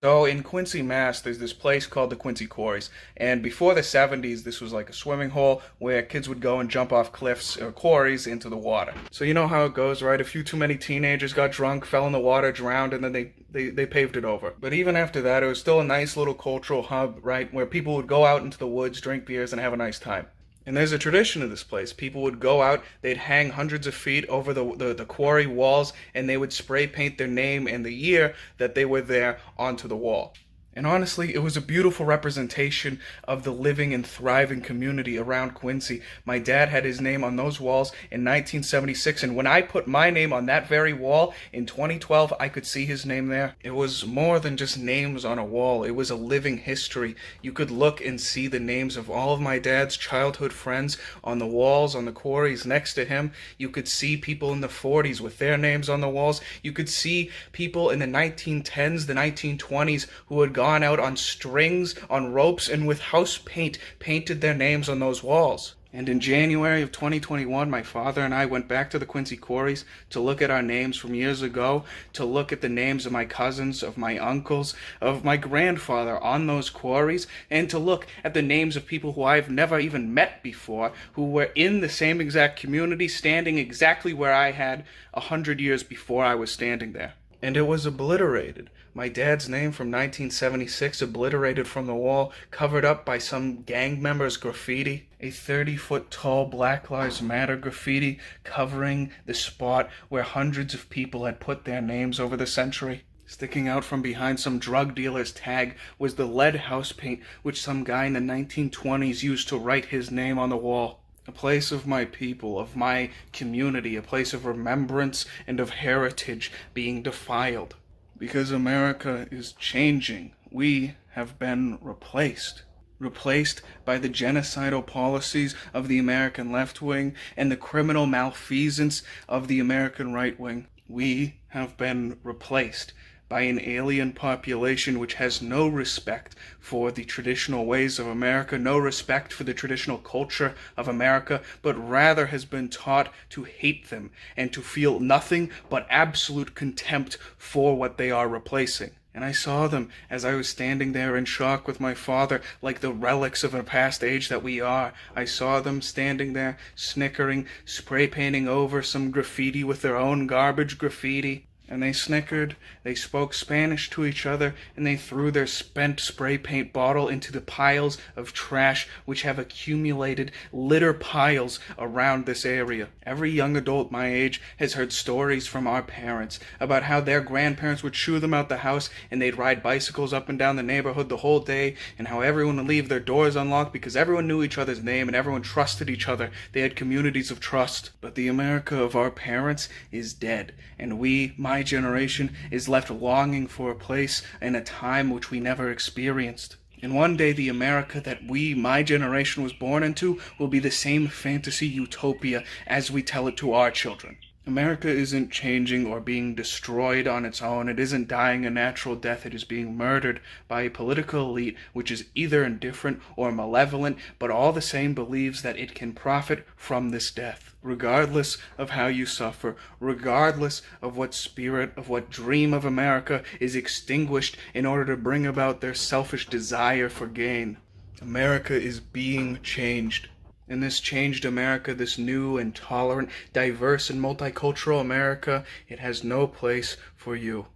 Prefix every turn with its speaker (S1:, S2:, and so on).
S1: So in Quincy, Mass, there's this place called the Quincy Quarries, and before the 70s, this was like a swimming hole where kids would go and jump off cliffs or quarries into the water. So you know how it goes, right? A few too many teenagers got drunk, fell in the water, drowned, and then they paved it over. But even after that, it was still a nice little cultural hub, right, where people would go out into the woods, drink beers, and have a nice time. And there's a tradition of this place. People would go out, they'd hang hundreds of feet over the quarry walls, and they would spray paint their name and the year that they were there onto the wall. And honestly, it was a beautiful representation of the living and thriving community around Quincy. My dad had his name on those walls in 1976, and when I put my name on that very wall in 2012, I could see his name there. It was more than just names on a wall, it was a living history. You could look and see the names of all of my dad's childhood friends on the walls, on the quarries next to him. You could see people in the 40s with their names on the walls. You could see people in the 1910s, the 1920s who had gone out on strings, on ropes, and with house paint painted their names on those walls. And in January of 2021, my father and I went back to the Quincy Quarries to look at our names from years ago, to look at the names of my cousins, of my uncles, of my grandfather on those quarries, and to look at the names of people who I've never even met before, who were in the same exact community, standing exactly where I had 100 years before I was standing there. And it was obliterated. My dad's name from 1976 obliterated from the wall, covered up by some gang member's graffiti. A 30-foot tall Black Lives Matter graffiti covering the spot where hundreds of people had put their names over the century. Sticking out from behind some drug dealer's tag was the lead house paint which some guy in the 1920s used to write his name on the wall. A place of my people, of my community, a place of remembrance and of heritage being defiled. Because America is changing, we have been replaced. Replaced by the genocidal policies of the American left wing and the criminal malfeasance of the American right wing. We have been replaced by an alien population which has no respect for the traditional ways of America, no respect for the traditional culture of America, but rather has been taught to hate them and to feel nothing but absolute contempt for what they are replacing. And I saw them as I was standing there in shock with my father, like the relics of a past age that we are. I saw them standing there, snickering, spray painting over some graffiti with their own garbage graffiti. And they snickered, they spoke Spanish to each other, and they threw their spent spray paint bottle into the piles of trash which have accumulated litter piles around this area. Every young adult my age has heard stories from our parents about how their grandparents would shoo them out the house and they'd ride bicycles up and down the neighborhood the whole day, and how everyone would leave their doors unlocked because everyone knew each other's name and everyone trusted each other. They had communities of trust. But the America of our parents is dead, and we, my generation, is left longing for a place and a time which we never experienced. And one day the America that we, my generation, was born into will be the same fantasy utopia as we tell it to our children. America isn't changing or being destroyed on its own. It isn't dying a natural death. It is being murdered by a political elite which is either indifferent or malevolent, but all the same believes that it can profit from this death. Regardless of how you suffer, regardless of what spirit, of what dream of America is extinguished in order to bring about their selfish desire for gain. America is being changed. In this changed America, this new and tolerant, diverse and multicultural America, it has no place for you.